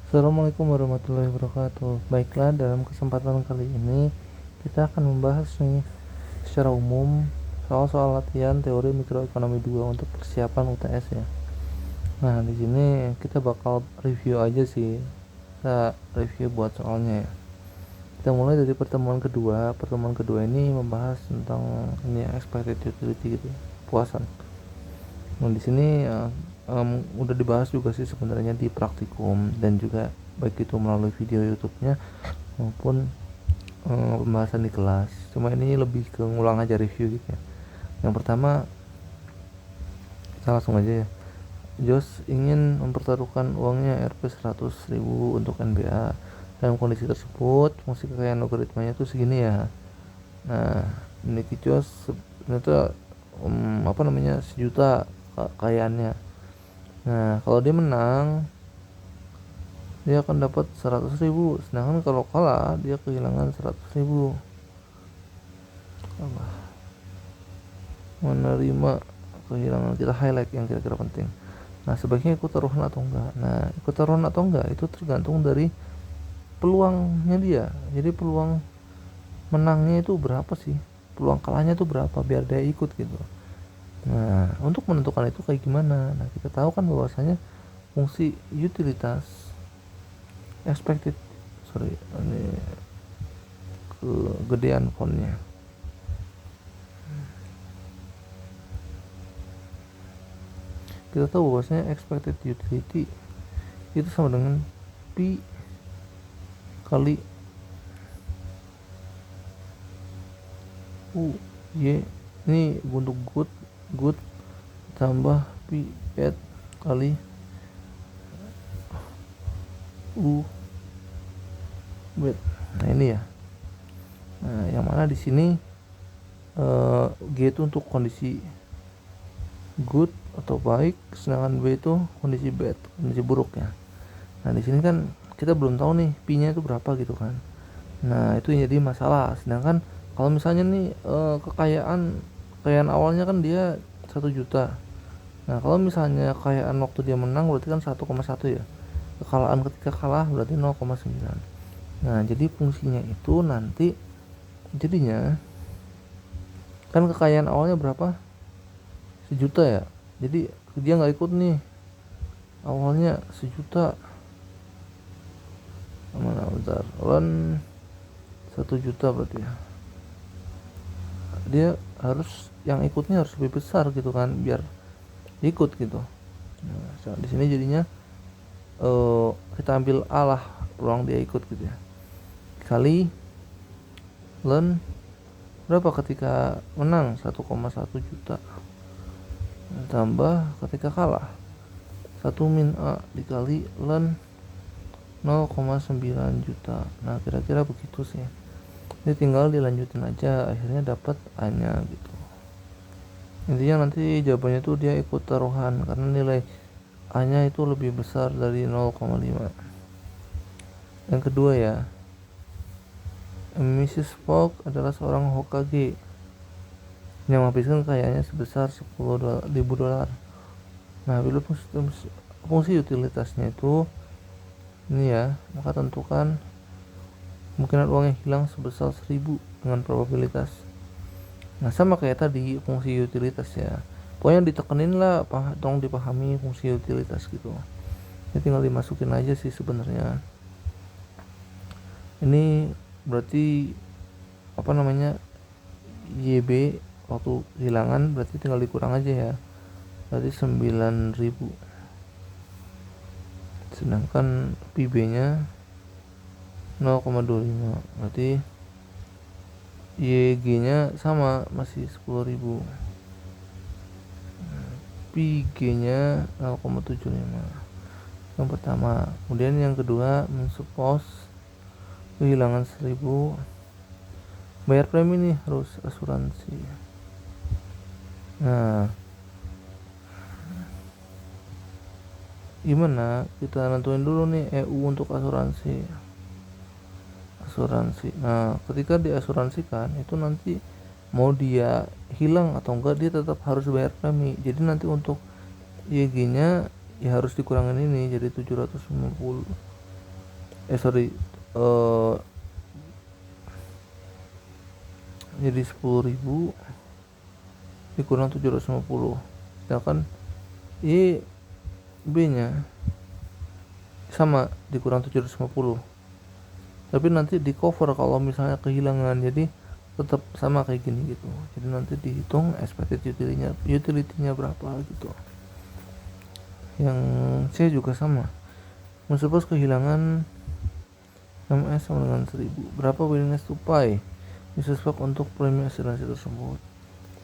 Assalamualaikum warahmatullahi wabarakatuh. Baiklah, dalam kesempatan kali ini kita akan membahas nih secara umum soal-soal latihan teori mikroekonomi 2 untuk persiapan UTS ya. Nah, di sini kita bakal review aja sih. Kita review buat soalnya ya. Kita mulai dari pertemuan kedua. Pertemuan kedua ini membahas tentang ini ya, expected utility gitu ya, puasan. Nah, di sini udah dibahas juga sih sebenarnya di praktikum dan juga baik itu melalui video YouTube-nya maupun pembahasan di kelas. Cuma ini lebih ke ngulang aja review gitu ya. Yang pertama, kita langsung aja ya. Jos ingin mempertaruhkan uangnya Rp 100.000 untuk NBA. Dalam kondisi tersebut, fungsi kekayaan logaritmanya itu segini ya. Nah, ini Jos ternyata sejuta kekayaannya. Nah, kalau dia menang, dia akan dapat 100.000, sedangkan kalau kalah dia kehilangan 100.000. Apa? Menerima kehilangan, kita highlight yang kira-kira penting. Nah, sebaiknya ikut taruhan atau enggak. Nah, ikut taruhan atau enggak itu tergantung dari peluangnya dia. Jadi peluang menangnya itu berapa sih, peluang kalahnya itu berapa biar dia ikut gitu. Nah, untuk menentukan itu kayak gimana? Nah, kita tahu kan bahwasanya fungsi utilitas expected, sorry ini kegedean fontnya. Kita tahu bahwasanya expected utility itu sama dengan Pi kali U Y. Ini untuk good tambah Pi bad kali U bad. Nah, ini ya. Nah, yang mana di sini G itu untuk kondisi good atau baik, sedangkan B itu kondisi bad, kondisi buruk ya. Nah, di sini kan kita belum tahu nih P-nya itu berapa gitu kan. Nah, itu yang jadi masalah. Sedangkan kalau misalnya nih kekayaan awalnya kan dia 1 juta. Nah, kalau misalnya kekayaan waktu dia menang berarti kan 1,1 ya. Kekalahan ketika kalah berarti 0,9. Nah, jadi fungsinya itu nanti jadinya kan kekayaan awalnya berapa? 1 juta ya. Jadi dia nggak ikut nih. Awalnya 1 juta. Mana bentar. Lan 1 juta berarti ya. Dia harus yang ikutnya harus lebih besar gitu kan biar ikut gitu. Nah, di sini jadinya kita ambil A lah peluang dia ikut gitu ya. Kali Len berapa ketika menang 1,1 juta tambah ketika kalah 1 min A dikali Len 0,9 juta. Nah, kira-kira begitu sih. Ini tinggal dilanjutin aja, akhirnya dapat A nya gitu. Intinya nanti jawabannya tuh dia ikut taruhan karena nilai A nya itu lebih besar dari 0,5. Yang kedua ya, Mrs. Fogg adalah seorang Hokage yang menghabiskan kekayaannya sebesar 10.000 dolar. Nah, bila fungsi utilitasnya itu ini ya, maka tentukan kemungkinan uang yang hilang sebesar 1.000 dengan probabilitas. Nah, sama kayak tadi fungsi utilitas ya. Pokoknya ditekenin lah, dong dipahami fungsi utilitas gitu. Ini tinggal dimasukin aja sih sebenarnya. Ini berarti YB waktu hilangan berarti tinggal dikurang aja ya. Berarti 9.000. Sedangkan PB nya 0,25. Berarti YG nya sama masih 10.000. PG nya 0,75. Yang pertama. Kemudian yang kedua, mensuppose kehilangan 1.000, bayar premi nih harus asuransi. Nah, gimana kita nentuin dulu nih EU untuk asuransi. Nah, ketika diasuransikan itu nanti mau dia hilang atau enggak dia tetap harus bayar premi. Jadi nanti untuk YG nya ya harus dikurangin ini jadi 750. eh jadi 10.000 dikurang 750, sedangkan B nya sama dikurang 750, tapi nanti di cover kalau misalnya kehilangan, jadi tetap sama kayak gini gitu. Jadi nanti dihitung expected utility-nya berapa gitu. Yang C juga sama, suppose kehilangan MS sama dengan 1000, berapa willingness to pay bisa stock untuk premi asuransi tersebut.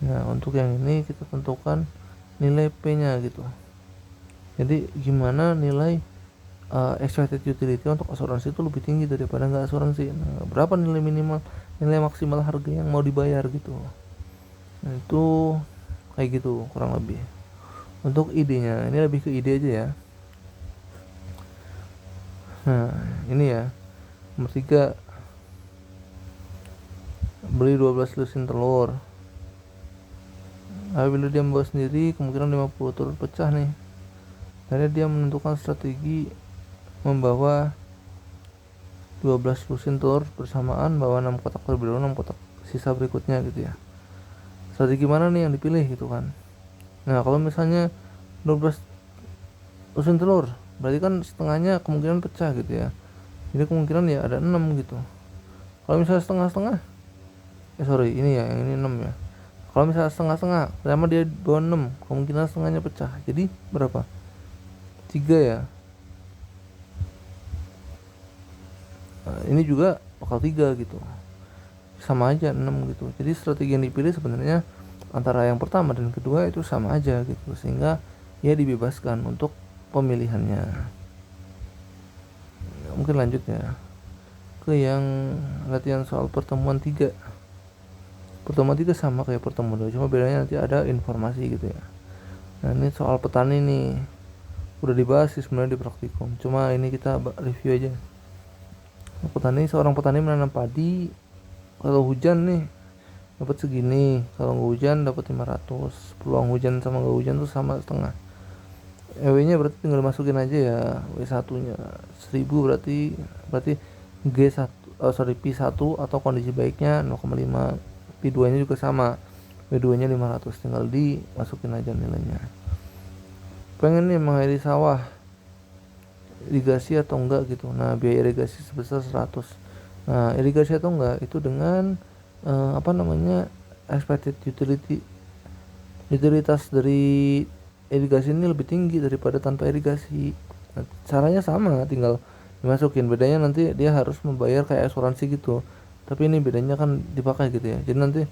Nah, untuk yang ini kita tentukan nilai P nya gitu. Jadi gimana nilai expected utility untuk asuransi itu lebih tinggi daripada nggak asuransi. Nah, berapa nilai minimal, nilai maksimal harga yang mau dibayar gitu. Nah, itu kayak gitu kurang lebih. Untuk idenya, ini lebih ke ide aja ya. Nah, ini ya. Nomor 3, beli 12 lusin telur. Apabila dia membawa sendiri, kemungkinan 50 telur pecah nih. Akhirnya dia menentukan strategi membawa 12 lusin telur bersamaan, bawa 6 kotak terlebih dahulu, 6 kotak sisa berikutnya gitu ya. Strategi mana nih yang dipilih gitu kan. Nah, kalau misalnya 12 lusin telur, berarti kan setengahnya kemungkinan pecah gitu ya. Jadi kemungkinan ya ada 6 gitu. Kalau misalnya setengah-setengah, ini ya, yang ini 6 ya. Kalau misalnya setengah-setengah, pertama dia bawa 6, kemungkinan setengahnya pecah. Jadi berapa? 3 ya. Nah, ini juga bakal 3 gitu. Sama aja 6 gitu. Jadi strategi yang dipilih sebenarnya antara yang pertama dan kedua itu sama aja gitu, sehingga ya dibebaskan untuk pemilihannya. Mungkin lanjut ya ke yang latihan soal pertemuan 3. Pertemuan 3 sama kayak pertemuan 2, cuma bedanya nanti ada informasi gitu ya. Nah, ini soal petani nih, udah dibahas sih sebenarnya di praktikum, cuma ini kita review aja. Seorang petani menanam padi, kalau hujan nih dapat segini, kalau nggak hujan dapat 500. Peluang hujan sama nggak hujan tuh sama setengah. EW nya berarti tinggal masukin aja ya, W1 nya 1000, berarti P1 atau kondisi baiknya 0,5, P2 nya juga sama, W2 nya 500, tinggal dimasukin aja nilainya. Pengen nih mengairi sawah, irigasi atau enggak gitu. Nah, biaya irigasi sebesar 100. Nah, irigasi atau enggak itu dengan expected utilitas dari irigasi ini lebih tinggi daripada tanpa irigasi. Nah, caranya sama, tinggal dimasukin. Bedanya nanti dia harus membayar kayak asuransi gitu, tapi ini bedanya kan dipakai gitu ya. Jadi nanti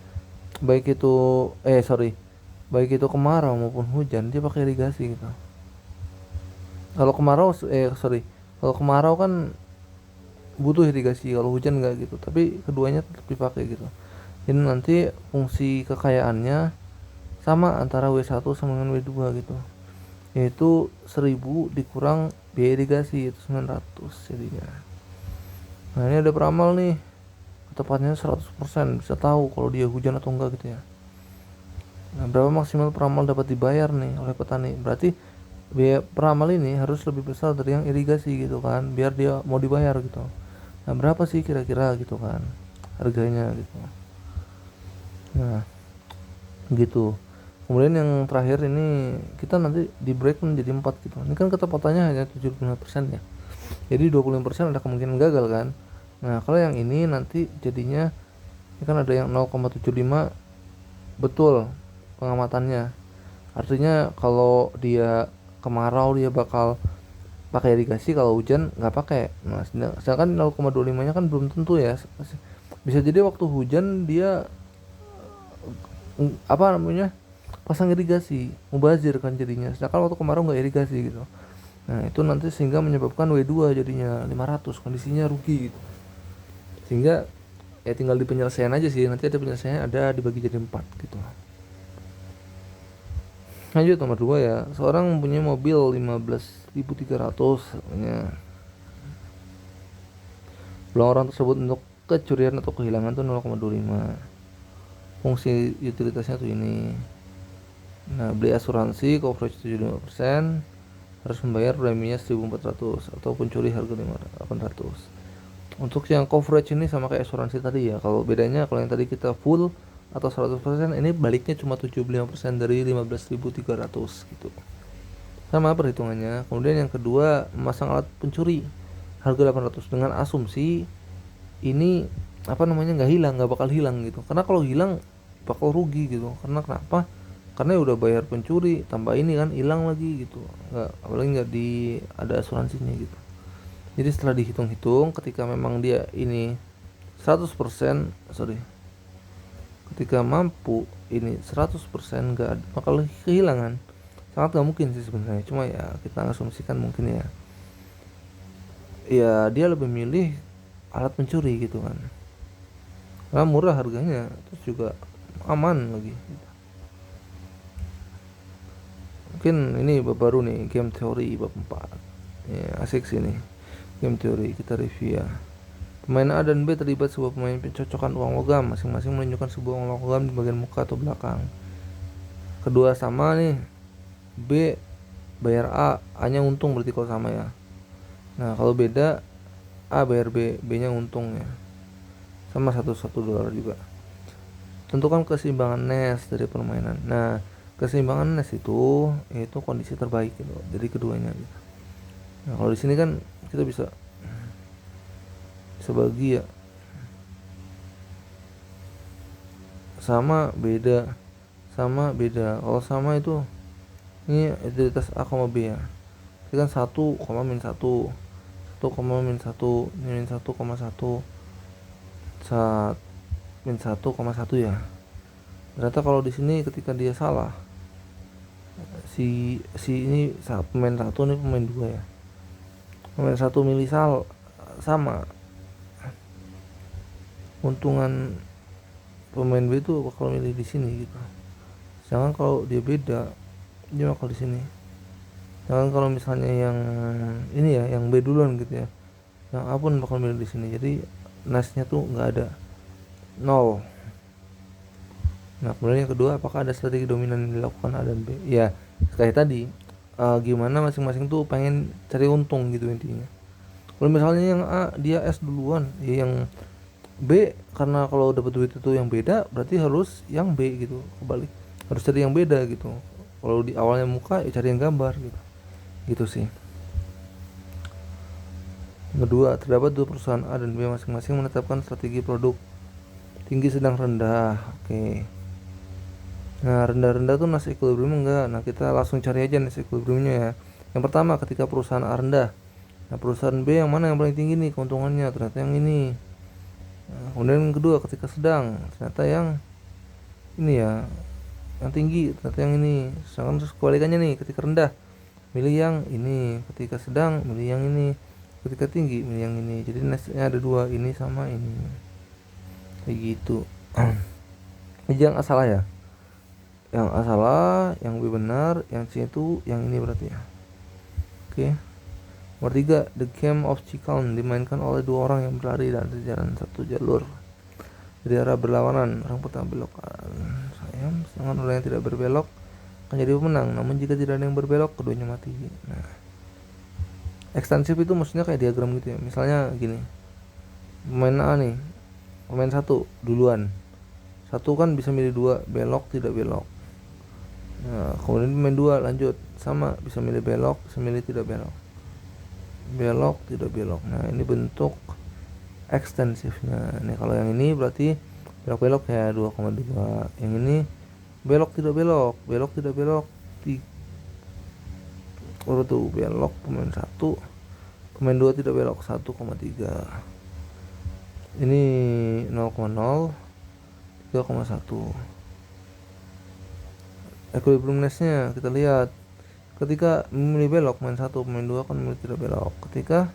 baik itu kemarau maupun hujan dia pakai irigasi gitu. Kalau kemarau kan butuh irigasi, kalau hujan enggak gitu, tapi keduanya tetap dipakai gitu. Jadi nanti fungsi kekayaannya sama antara W1 sama dengan W2 gitu, yaitu 1000 dikurang biaya irigasi, itu 900 jadinya. Nah, ini ada peramal nih, tepatnya 100% bisa tahu kalau dia hujan atau enggak gitu ya. Nah, berapa maksimal peramal dapat dibayar nih oleh petani, berarti biaya peramal ini harus lebih besar dari yang irigasi gitu kan, biar dia mau dibayar gitu. Nah, berapa sih kira-kira gitu kan harganya gitu. Nah, gitu. Kemudian yang terakhir ini kita nanti di break menjadi 4 gitu. Ini kan ketepatannya hanya 75% ya. Jadi 25% ada kemungkinan gagal kan. Nah, kalau yang ini nanti jadinya ini kan ada yang 0,75 betul pengamatannya. Artinya kalau dia kemarau dia bakal pakai irigasi, kalau hujan nggak pakai. Nah, sedangkan 0,25 nya kan belum tentu ya. Bisa jadi waktu hujan dia pasang irigasi, mubazir kan jadinya, sedangkan waktu kemarau nggak irigasi gitu. Nah, itu nanti sehingga menyebabkan W2 jadinya 500, kondisinya rugi gitu. Sehingga ya tinggal di penyelesaian aja sih, nanti ada penyelesaian, ada dibagi jadi 4 gitu. Lanjut nomor 2 ya, seorang mempunyai mobil 15.300 ya. Peluang orang tersebut untuk kecurian atau kehilangan tuh 0,25. Fungsi utilitasnya tuh ini. Nah, beli asuransi coverage 75%, harus membayar preminya 1.400 atau pencuri harga 800. Untuk yang coverage ini sama kayak asuransi tadi ya. Kalau bedanya kalau yang tadi kita full atau 100%, ini baliknya cuma 75% dari 15.300 gitu. Sama perhitungannya. Kemudian yang kedua, memasang alat pencuri harga 800 dengan asumsi ini nggak hilang, nggak bakal hilang gitu. Karena kalau hilang bakal rugi gitu. Karena kenapa? Karena ya udah bayar pencuri, tambah ini kan hilang lagi gitu. Nggak, apalagi nggak ada asuransinya gitu. Jadi setelah dihitung-hitung, ketika memang dia ini 100%, ketika mampu ini 100% nggak bakal kehilangan. Sangat nggak mungkin sih sebenarnya, cuma ya kita asumsikan mungkin ya dia lebih milih alat pencuri gitu kan, karena murah harganya, terus juga aman lagi. Mungkin ini bab baru nih, game teori bab 4 ya, asik sih nih game teori, kita review ya. Pemain A dan B terlibat sebuah pemain pencocokan uang logam, masing-masing menunjukkan sebuah uang logam di bagian muka atau belakang. Kedua sama nih, B bayar A nya untung berarti kalau sama ya. Nah kalau beda, A bayar B nya untung ya, sama satu dolar juga. Tentukan keseimbangan Nash dari permainan. Nah keseimbangan Nash itu yaitu kondisi terbaik gitu dari keduanya gitu. Nah kalau di sini kan kita bisa bagi ya, sama beda. Kalau sama itu ini identitas A, B ya. Ini kan 1, min 1, 1, min 1, min 1,1, min 1,1 ya. Ternyata kalau di sini ketika dia salah, si ini pemain 1 ini pemain 2 ya. Pemain 1 milih sama, untungan pemain B itu bakal milih di sini gitu. Jangan kalau dia beda, dia bakal di sini. Jangan kalau misalnya yang ini ya, yang B duluan gitu ya, yang A pun bakal milih di sini. Jadi nasnya tuh nggak ada, 0. Nah kemudian yang kedua, apakah ada strategi dominan yang dilakukan A dan B? Ya kayak tadi, gimana masing-masing tuh pengen cari untung gitu intinya. Kalau misalnya yang A dia S duluan, ya yang B karena kalau dapat duit itu yang beda, berarti harus yang B gitu, kebalik, harus cari yang beda gitu. Kalau di awalnya muka, ya cari yang gambar gitu sih. Kedua, terdapat dua perusahaan A dan B masing-masing menetapkan strategi produk tinggi, sedang, rendah. Oke. Nah rendah-rendah tuh nice equilibrium enggak? Nah kita langsung cari aja nice equilibriumnya ya. Yang pertama, ketika perusahaan A rendah, nah perusahaan B yang mana yang paling tinggi nih keuntungannya? Ternyata yang ini. Nah, kemudian yang kedua, ketika sedang, ternyata yang ini ya, yang tinggi ternyata yang ini. Sedangkan terus kebalikannya nih, ketika rendah milih yang ini, ketika sedang milih yang ini, ketika tinggi milih yang ini. Jadi nice-nya ada dua, ini sama ini, kayak gitu. Ini yang A salah ya, yang A salah, yang B benar, yang C itu yang ini berarti ya. Oke. Nomor 3, the game of chicken dimainkan oleh dua orang yang berlari dari jalan satu jalur dari arah berlawanan. Orang pertama belok kanan, sedangkan orang yang tidak berbelok akan jadi pemenang. Namun jika tidak ada yang berbelok, keduanya mati. Nah, ekstensif itu maksudnya kayak diagram gitu ya. Misalnya gini, pemain A nih, pemain 1 duluan, 1 kan bisa milih 2, belok tidak belok. Nah kemudian pemain 2 lanjut, sama, bisa milih belok, bisa milih tidak belok, belok tidak belok. Nah ini bentuk ekstensifnya. Nih kalau yang ini berarti belok-belok ya 2,2. Yang ini belok tidak belok, belok tidak belok, tuh belok pemain 1, pemain 2 tidak belok 1,3. Ini 0,0, 3,1. Equilibriumness-nya kita lihat, ketika memilih belok pemain 1, pemain 2 akan memilih tidak belok. Ketika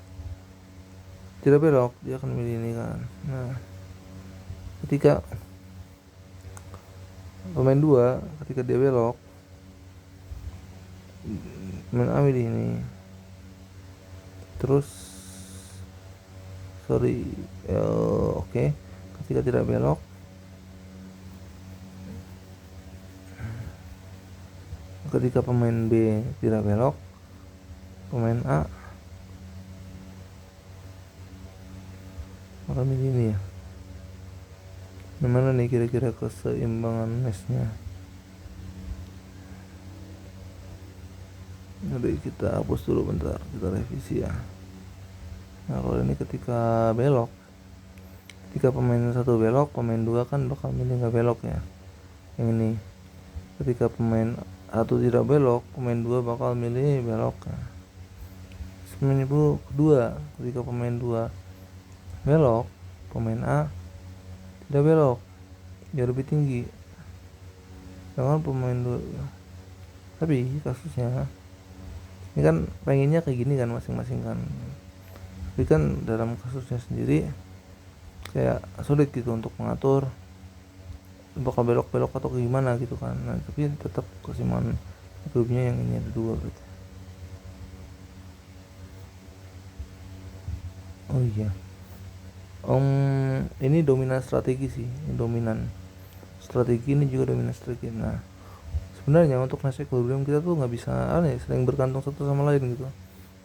tidak belok, dia akan memilih ini kan. Nah ketika pemain 2, ketika dia belok, pemain A milih ini. Terus oke. Ketika tidak belok, ketika pemain B tidak belok, pemain A maka milih ini ya. Gimana nih kira-kira keseimbangan matchnya? Udah kita hapus dulu bentar, kita revisi ya. Nah kalau ini ketika belok, ketika pemain satu belok, pemain dua kan bakal milih nggak belok ya. Yang ini ketika pemain satu tidak belok, pemain dua bakal milih belok ya. Pemain itu kedua, ketika pemain dua belok, pemain A tidak belok, dia lebih tinggi. Jangan pemain dua. Tapi kasusnya ini kan pengennya kayak gini kan masing-masing kan. Tapi kan dalam kasusnya sendiri kayak sulit gitu untuk mengatur bakal belok-belok atau gimana gitu kan. Nah, tapi tetap keseimbangan grupnya yang ini ada dua berarti. Oh iya. Ini dominan strategi sih, dominan strategi ini juga dominan strategi. Nah, sebenarnya untuk nasi equilibrium kita tuh nggak bisa sering bergantung satu sama lain gitu.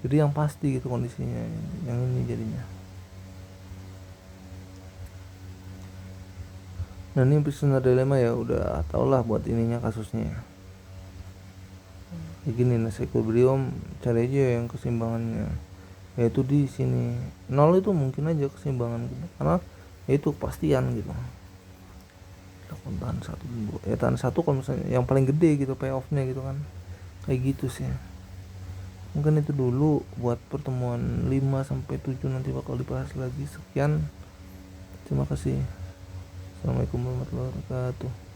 Jadi yang pasti gitu kondisinya yang ini jadinya. Nah ini prisoner dilemma ya udah tau lah buat ininya kasusnya. Kayak gini nasi equilibrium cari aja yang keseimbangannya. Yaitu di sini 0 itu mungkin aja keseimbangan gitu. Karena itu kepastian gitu. Tahan satu dulu. Ya tahan satu kalau misalnya yang paling gede gitu payoffnya gitu kan. Kayak gitu sih. Mungkin itu dulu buat pertemuan 5-7 nanti bakal dibahas lagi. Sekian. Terima kasih. Assalamualaikum warahmatullahi wabarakatuh.